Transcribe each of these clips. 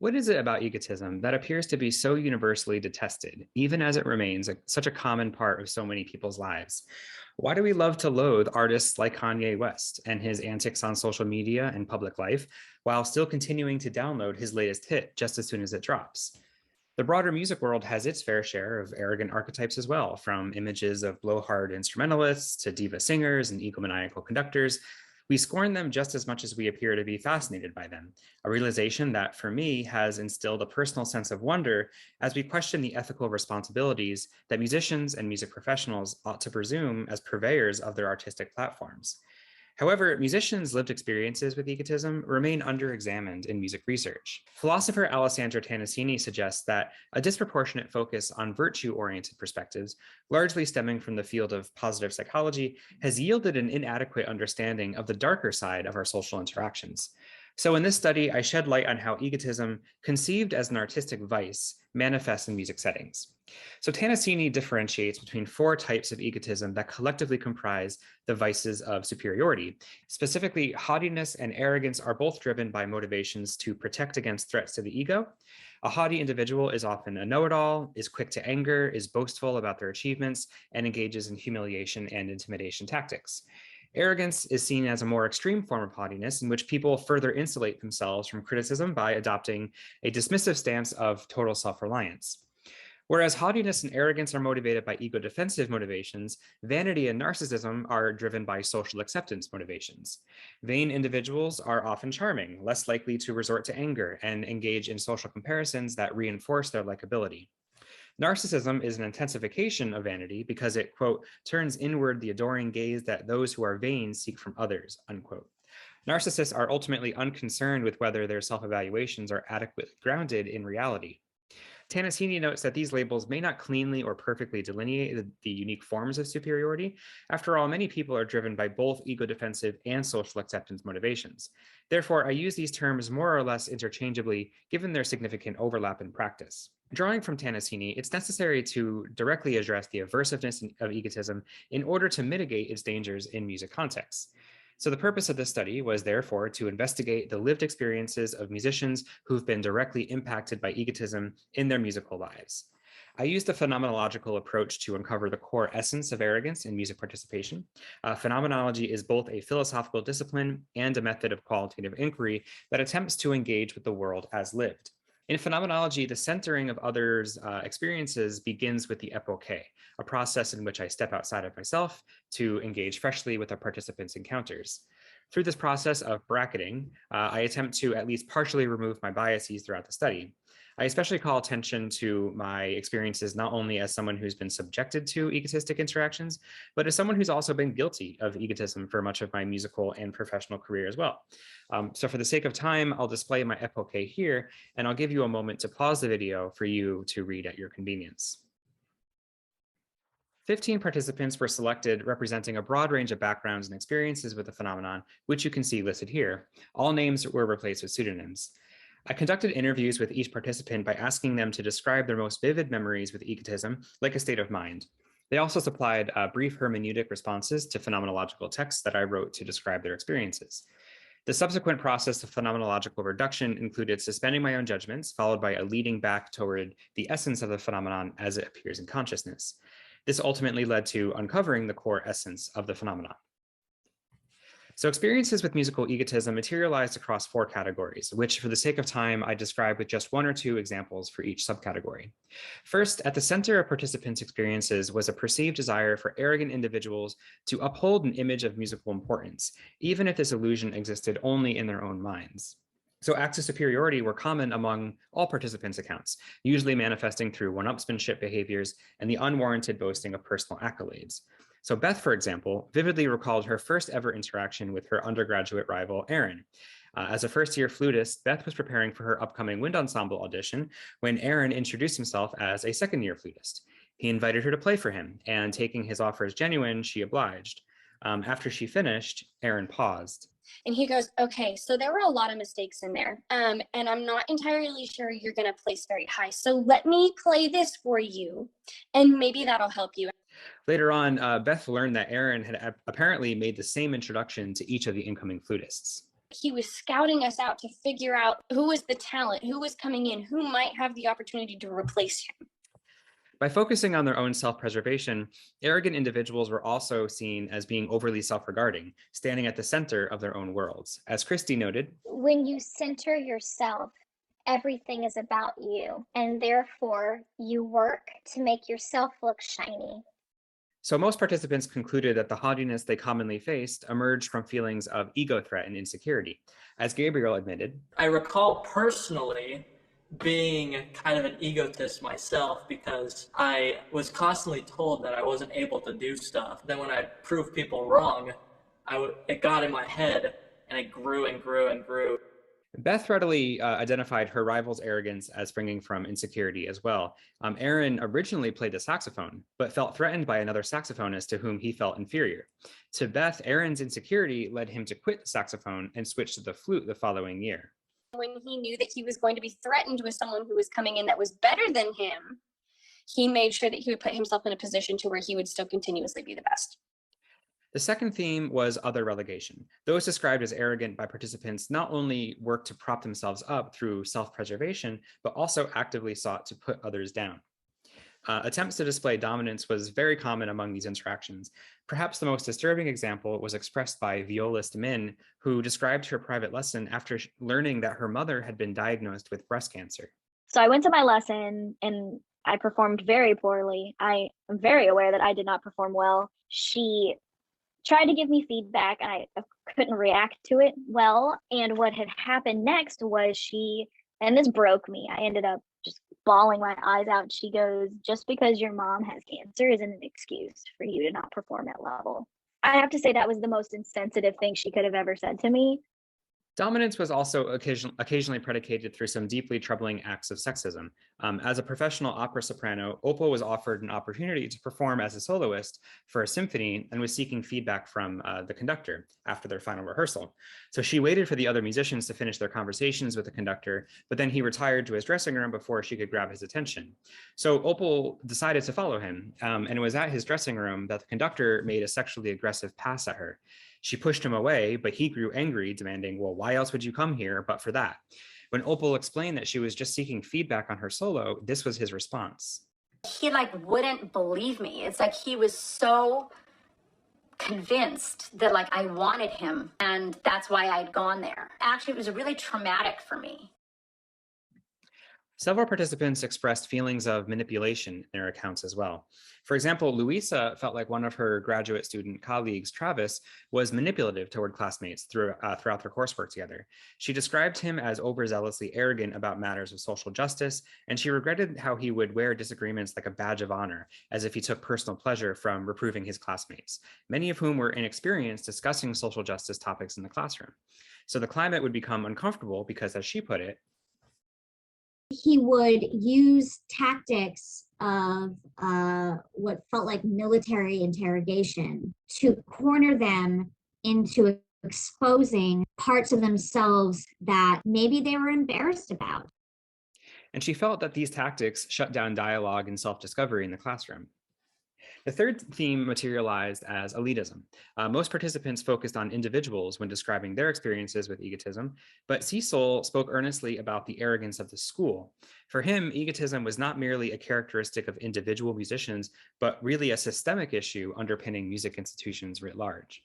What is it about egotism that appears to be so universally detested, even as it remains such a common part of so many people's lives? Why do we love to loathe artists like Kanye West and his antics on social media and public life, while still continuing to download his latest hit just as soon as it drops? The broader music world has its fair share of arrogant archetypes as well, from images of blowhard instrumentalists to diva singers and egomaniacal conductors. We scorn them just as much as we appear to be fascinated by them, a realization that, for me, has instilled a personal sense of wonder as we question the ethical responsibilities that musicians and music professionals ought to presume as purveyors of their artistic platforms. However, musicians' lived experiences with egotism remain underexamined in music research. Philosopher Alessandro Tannasini suggests that a disproportionate focus on virtue-oriented perspectives, largely stemming from the field of positive psychology, has yielded an inadequate understanding of the darker side of our social interactions. So in this study, I shed light on how egotism, conceived as an artistic vice, manifests in music settings. So Tannasini differentiates between four types of egotism that collectively comprise the vices of superiority. Specifically, haughtiness and arrogance are both driven by motivations to protect against threats to the ego. A haughty individual is often a know-it-all, is quick to anger, is boastful about their achievements, and engages in humiliation and intimidation tactics. Arrogance is seen as a more extreme form of haughtiness in which people further insulate themselves from criticism by adopting a dismissive stance of total self-reliance. Whereas haughtiness and arrogance are motivated by ego defensive motivations, vanity and narcissism are driven by social acceptance motivations. Vain individuals are often charming, less likely to resort to anger, and engage in social comparisons that reinforce their likability. Narcissism is an intensification of vanity because it, quote, turns inward the adoring gaze that those who are vain seek from others, unquote. Narcissists are ultimately unconcerned with whether their self-evaluations are adequately grounded in reality. Tannasini notes that these labels may not cleanly or perfectly delineate the unique forms of superiority. After all, many people are driven by both ego defensive and social acceptance motivations. Therefore, I use these terms more or less interchangeably, given their significant overlap in practice. Drawing from Tannasini, it's necessary to directly address the aversiveness of egotism in order to mitigate its dangers in music contexts. So the purpose of this study was therefore to investigate the lived experiences of musicians who've been directly impacted by egotism in their musical lives. I used a phenomenological approach to uncover the core essence of arrogance in music participation. Phenomenology is both a philosophical discipline and a method of qualitative inquiry that attempts to engage with the world as lived. In phenomenology, the centering of others' experiences begins with the epoche, a process in which I step outside of myself to engage freshly with a participant's encounters. Through this process of bracketing, I attempt to at least partially remove my biases throughout the study. I especially call attention to my experiences not only as someone who's been subjected to egotistic interactions, but as someone who's also been guilty of egotism for much of my musical and professional career as well. So for the sake of time, I'll display my epoche here, and I'll give you a moment to pause the video for you to read at your convenience. 15 participants were selected representing a broad range of backgrounds and experiences with the phenomenon, which you can see listed here. All names were replaced with pseudonyms. I conducted interviews with each participant by asking them to describe their most vivid memories with egotism, like a state of mind. They also supplied brief hermeneutic responses to phenomenological texts that I wrote to describe their experiences. The subsequent process of phenomenological reduction included suspending my own judgments, followed by a leading back toward the essence of the phenomenon as it appears in consciousness. This ultimately led to uncovering the core essence of the phenomenon. So experiences with musical egotism materialized across four categories, which for the sake of time, I describe with just one or two examples for each subcategory. First, at the center of participants' experiences was a perceived desire for arrogant individuals to uphold an image of musical importance, even if this illusion existed only in their own minds. So acts of superiority were common among all participants' accounts, usually manifesting through one-upsmanship behaviors and the unwarranted boasting of personal accolades. So Beth, for example, vividly recalled her first ever interaction with her undergraduate rival, Aaron. As a first-year flutist, Beth was preparing for her upcoming wind ensemble audition when Aaron introduced himself as a second-year flutist. He invited her to play for him, and taking his offer as genuine, she obliged. After she finished, Aaron paused. And he goes, okay, so there were a lot of mistakes in there. And I'm not entirely sure you're going to place very high. So let me play this for you, and maybe that'll help you. Later on, Beth learned that Aaron had apparently made the same introduction to each of the incoming flutists. He was scouting us out to figure out who was the talent, who was coming in, who might have the opportunity to replace him. By focusing on their own self-preservation, arrogant individuals were also seen as being overly self-regarding, standing at the center of their own worlds. As Christy noted, when you center yourself, everything is about you, and therefore you work to make yourself look shiny. so most participants concluded that the haughtiness they commonly faced emerged from feelings of ego threat and insecurity. As Gabriel admitted, I recall personally being kind of an egotist myself because I was constantly told that I wasn't able to do stuff. Then when I proved people wrong, it got in my head and it grew and grew and grew. Beth readily identified her rival's arrogance as springing from insecurity as well. Aaron originally played the saxophone, but felt threatened by another saxophonist to whom he felt inferior. To Beth, Aaron's insecurity led him to quit the saxophone and switch to the flute the following year. When he knew that he was going to be threatened with someone who was coming in that was better than him, he made sure that he would put himself in a position to where he would still continuously be the best. The second theme was other relegation. Those described as arrogant by participants not only worked to prop themselves up through self-preservation, but also actively sought to put others down. Attempts to display dominance was very common among these interactions. Perhaps the most disturbing example was expressed by violist Min, who described her private lesson after learning that her mother had been diagnosed with breast cancer. So I went to my lesson and I performed very poorly. I am very aware that I did not perform well. She tried to give me feedback and I couldn't react to it well. And what had happened next was and this broke me. I ended up just bawling my eyes out. She goes, "Just because your mom has cancer isn't an excuse for you to not perform at level." I have to say that was the most insensitive thing she could have ever said to me. Dominance was also occasionally predicated through some deeply troubling acts of sexism. As a professional opera soprano, Opal was offered an opportunity to perform as a soloist for a symphony and was seeking feedback from the conductor after their final rehearsal. So she waited for the other musicians to finish their conversations with the conductor, but then he retired to his dressing room before she could grab his attention. So Opal decided to follow him, and it was at his dressing room that the conductor made a sexually aggressive pass at her. She pushed him away, but he grew angry, demanding, "Well, why else would you come here but for that?" When Opal explained that she was just seeking feedback on her solo, this was his response. He wouldn't believe me. It's like he was so convinced that I wanted him, and that's why I'd gone there. Actually, it was really traumatic for me. Several participants expressed feelings of manipulation in their accounts as well. For example, Louisa felt like one of her graduate student colleagues, Travis, was manipulative toward classmates throughout their coursework together. She described him as overzealously arrogant about matters of social justice, and she regretted how he would wear disagreements like a badge of honor, as if he took personal pleasure from reproving his classmates, many of whom were inexperienced discussing social justice topics in the classroom. So the climate would become uncomfortable because, as she put it, he would use tactics of what felt like military interrogation to corner them into exposing parts of themselves that maybe they were embarrassed about. And she felt that these tactics shut down dialogue and self-discovery in the classroom. The third theme materialized as elitism. Most participants focused on individuals when describing their experiences with egotism, but Cecil spoke earnestly about the arrogance of the school. For him, egotism was not merely a characteristic of individual musicians, but really a systemic issue underpinning music institutions writ large.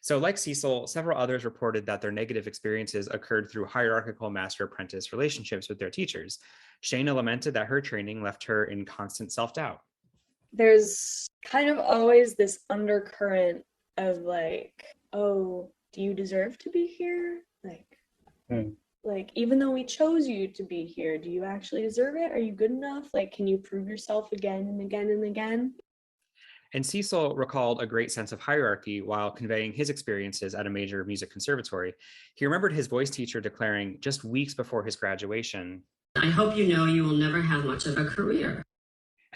So like Cecil, several others reported that their negative experiences occurred through hierarchical master-apprentice relationships with their teachers. Shayna lamented that her training left her in constant self-doubt. There's kind of always this undercurrent of oh, do you deserve to be here? Even though we chose you to be here, do you actually deserve it? Are you good enough? Can you prove yourself again and again and again? And Cecil recalled a great sense of hierarchy while conveying his experiences at a major music conservatory. He remembered his voice teacher declaring just weeks before his graduation, "I hope you know you will never have much of a career."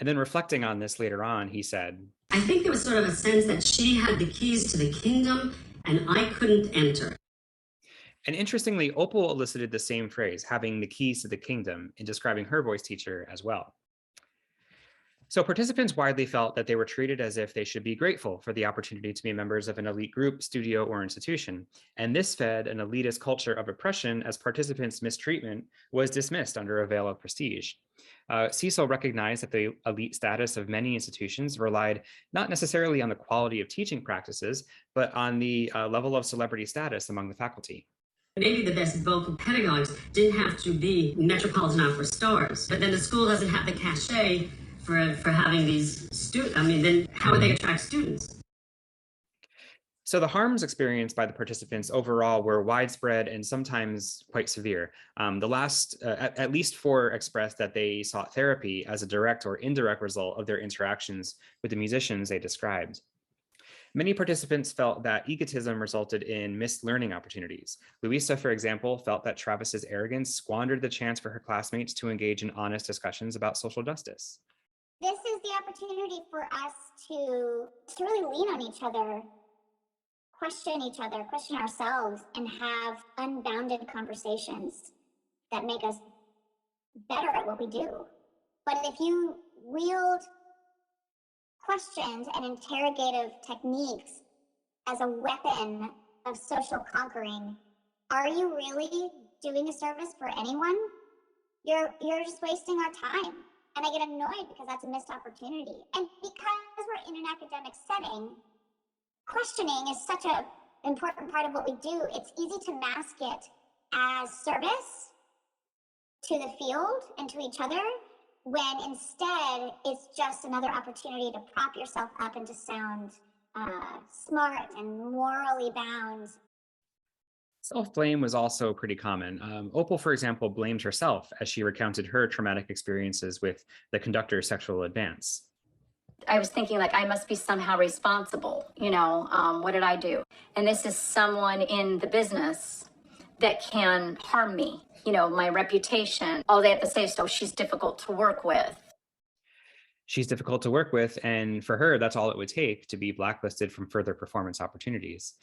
And then reflecting on this later on, he said, "I think there was sort of a sense that she had the keys to the kingdom and I couldn't enter." And interestingly, Opal elicited the same phrase, having the keys to the kingdom, in describing her voice teacher as well. So participants widely felt that they were treated as if they should be grateful for the opportunity to be members of an elite group, studio, or institution. And this fed an elitist culture of oppression as participants' mistreatment was dismissed under a veil of prestige. Cecil recognized that the elite status of many institutions relied not necessarily on the quality of teaching practices, but on the level of celebrity status among the faculty. Maybe the best vocal pedagogues didn't have to be Metropolitan Opera stars, but then the school doesn't have the cachet for having these students. I mean, then how would they attract students? So the harms experienced by the participants overall were widespread and sometimes quite severe. At least 4 expressed that they sought therapy as a direct or indirect result of their interactions with the musicians they described. Many participants felt that egotism resulted in missed learning opportunities. Louisa, for example, felt that Travis's arrogance squandered the chance for her classmates to engage in honest discussions about social justice. This is the opportunity for us to really lean on each other, question ourselves, and have unbounded conversations that make us better at what we do. But if you wield questions and interrogative techniques as a weapon of social conquering, are you really doing a service for anyone? You're just wasting our time. And I get annoyed because that's a missed opportunity. And because we're in an academic setting, questioning is such an important part of what we do. It's easy to mask it as service to the field and to each other, when instead it's just another opportunity to prop yourself up and to sound smart and morally bound. Self-blame was also pretty common. Opal, for example, blamed herself as she recounted her traumatic experiences with the conductor's sexual advance. I was thinking, like, I must be somehow responsible, what did I do? And this is someone in the business that can harm me, my reputation. All they have to say is, oh, she's difficult to work with. She's difficult to work with, and for her, that's all it would take to be blacklisted from further performance opportunities.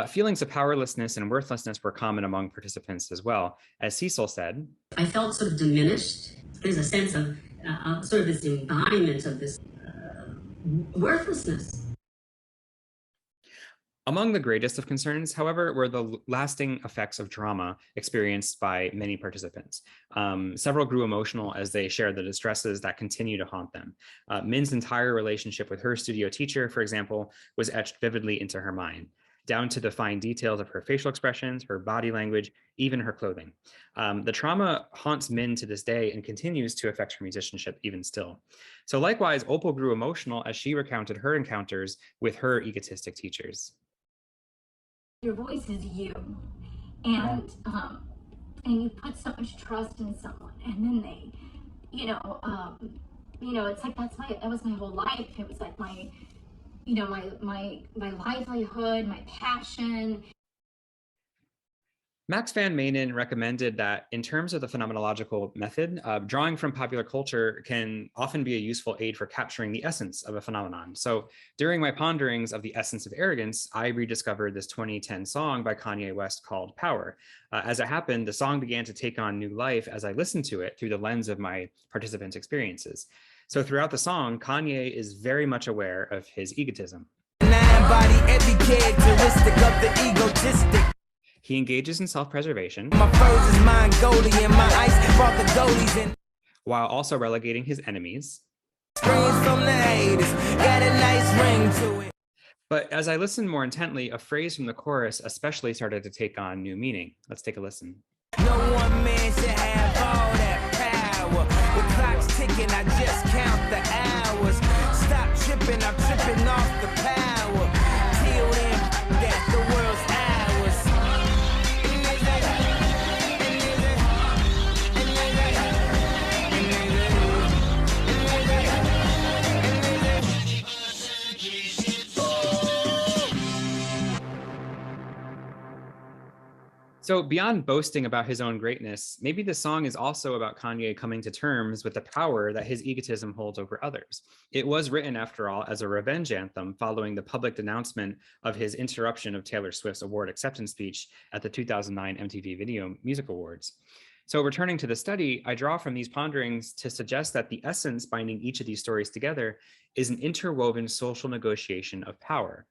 Feelings of powerlessness and worthlessness were common among participants as well. As Cecil said, I felt sort of diminished. There's a sense of sort of this embodiment of this worthlessness. Among the greatest of concerns, however, were the lasting effects of trauma experienced by many participants. Several grew emotional as they shared the distresses that continue to haunt them. Min's entire relationship with her studio teacher, for example, was etched vividly into her mind, down to the fine details of her facial expressions, her body language, even her clothing. The trauma haunts Min to this day and continues to affect her musicianship even still. So likewise, Opal grew emotional as she recounted her encounters with her egotistic teachers. Your voice is you, and you put so much trust in someone, and then they, it's like that was my whole life. It was like my livelihood, my passion. Max van Manen recommended that in terms of the phenomenological method, drawing from popular culture can often be a useful aid for capturing the essence of a phenomenon. So during my ponderings of the essence of arrogance, I rediscovered this 2010 song by Kanye West called Power. As it happened, the song began to take on new life as I listened to it through the lens of my participants' experiences. So throughout the song, Kanye is very much aware of his egotism. Every characteristic of the egotistic. He engages in self-preservation while also relegating his enemies. But as I listened more intently, a phrase from the chorus especially started to take on new meaning. Let's take a listen. No one man should have all that power. The clock's ticking, I just count the hours. Stop tripping, I'm tripping off the power. Till then, that the world's ours. So beyond boasting about his own greatness, maybe the song is also about Kanye coming to terms with the power that his egotism holds over others. It was written, after all, as a revenge anthem following the public denouncement of his interruption of Taylor Swift's award acceptance speech at the 2009 MTV Video Music Awards. So returning to the study, I draw from these ponderings to suggest that the essence binding each of these stories together is an interwoven social negotiation of power.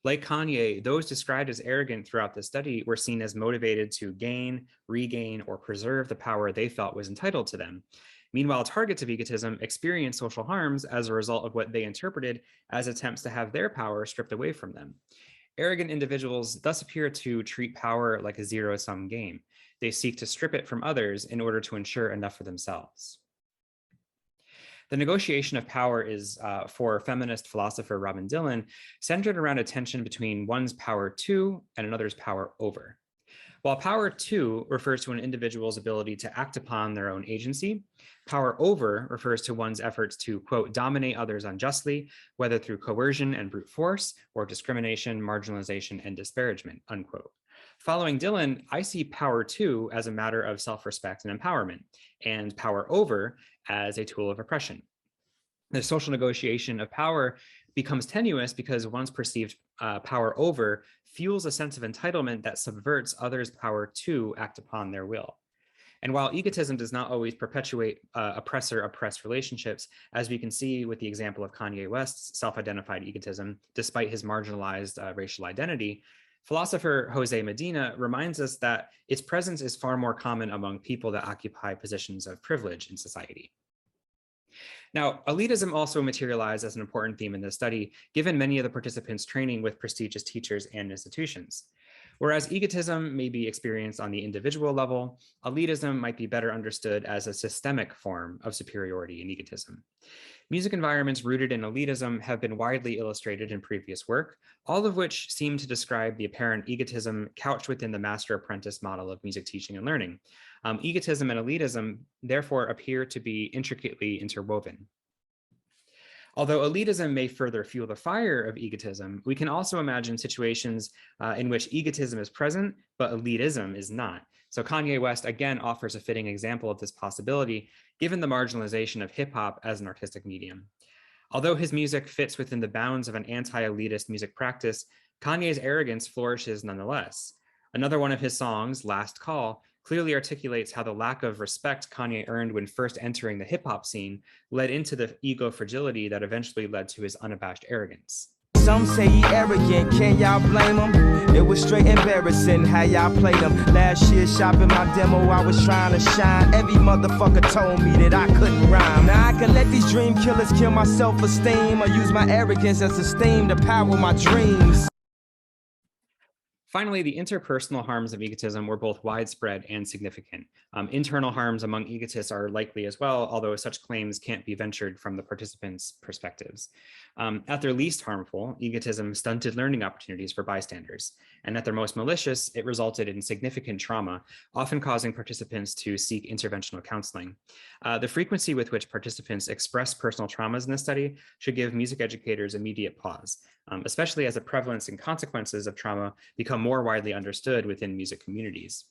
Like Kanye, those described as arrogant throughout the study were seen as motivated to gain, regain, or preserve the power they felt was entitled to them. Meanwhile, targets of egotism experienced social harms as a result of what they interpreted as attempts to have their power stripped away from them. Arrogant individuals thus appear to treat power like a zero-sum game. They seek to strip it from others in order to ensure enough for themselves. The negotiation of power is, for feminist philosopher Robin Dillon, centered around a tension between one's power to and another's power over. While power to refers to an individual's ability to act upon their own agency, power over refers to one's efforts to, quote, dominate others unjustly, whether through coercion and brute force or discrimination, marginalization, and disparagement, unquote. Following Dillon, I see power to as a matter of self-respect and empowerment, and power over as a tool of oppression. The social negotiation of power becomes tenuous because one's perceived power over fuels a sense of entitlement that subverts others' power to act upon their will. And while egotism does not always perpetuate oppressor-oppressed relationships, as we can see with the example of Kanye West's self-identified egotism, despite his marginalized racial identity, philosopher Jose Medina reminds us that its presence is far more common among people that occupy positions of privilege in society. Now, elitism also materialized as an important theme in this study, given many of the participants' training with prestigious teachers and institutions. Whereas egotism may be experienced on the individual level, elitism might be better understood as a systemic form of superiority and egotism. Music environments rooted in elitism have been widely illustrated in previous work, all of which seem to describe the apparent egotism couched within the master-apprentice model of music teaching and learning. Egotism and elitism therefore appear to be intricately interwoven. Although elitism may further fuel the fire of egotism, we can also imagine situations in which egotism is present, but elitism is not. So Kanye West again offers a fitting example of this possibility, given the marginalization of hip hop as an artistic medium. Although his music fits within the bounds of an anti-elitist music practice, Kanye's arrogance flourishes nonetheless. Another one of his songs, Last Call, clearly articulates how the lack of respect Kanye earned when first entering the hip hop scene led into the ego fragility that eventually led to his unabashed arrogance. Some say he arrogant, can y'all blame him? It was straight embarrassing how y'all played him. Last year shopping my demo, I was trying to shine. Every motherfucker told me that I couldn't rhyme. Now I can let these dream killers kill my self-esteem, or use my arrogance as a steam to power my dreams. Finally, the interpersonal harms of egotism were both widespread and significant. Internal harms among egotists are likely as well, although such claims can't be ventured from the participants' perspectives. At their least harmful, egotism stunted learning opportunities for bystanders, and at their most malicious, it resulted in significant trauma, often causing participants to seek interventional counseling. The frequency with which participants express personal traumas in this study should give music educators immediate pause, especially as the prevalence and consequences of trauma become more widely understood within music communities.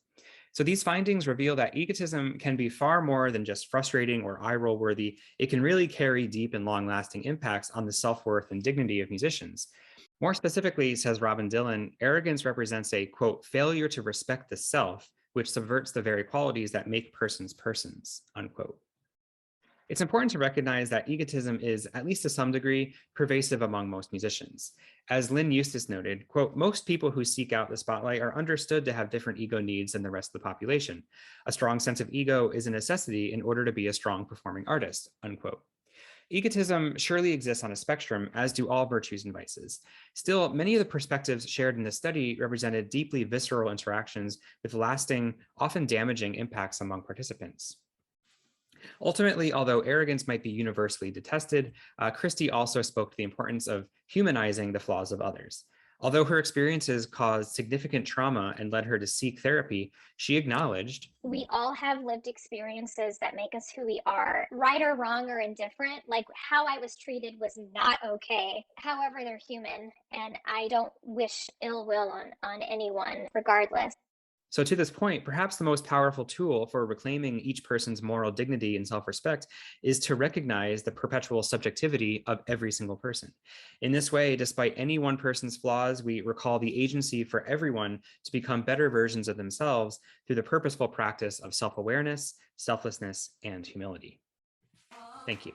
So these findings reveal that egotism can be far more than just frustrating or eye-roll worthy. It can really carry deep and long-lasting impacts on the self-worth and dignity of musicians. More specifically, says Robin Dillon, arrogance represents a, quote, failure to respect the self, which subverts the very qualities that make persons persons, unquote. It's important to recognize that egotism is, at least to some degree, pervasive among most musicians. As Lynn Eustace noted, quote, most people who seek out the spotlight are understood to have different ego needs than the rest of the population. A strong sense of ego is a necessity in order to be a strong performing artist, unquote. Egotism surely exists on a spectrum, as do all virtues and vices. Still, many of the perspectives shared in this study represented deeply visceral interactions with lasting, often damaging impacts among participants. Ultimately, although arrogance might be universally detested, Christie also spoke to the importance of humanizing the flaws of others. Although her experiences caused significant trauma and led her to seek therapy, she acknowledged, we all have lived experiences that make us who we are, right or wrong or indifferent. Like how I was treated was not okay. However, they're human, and I don't wish ill will on anyone regardless. So to this point, perhaps the most powerful tool for reclaiming each person's moral dignity and self-respect is to recognize the perpetual subjectivity of every single person. In this way, despite any one person's flaws, we recall the agency for everyone to become better versions of themselves through the purposeful practice of self-awareness, selflessness, and humility. Thank you.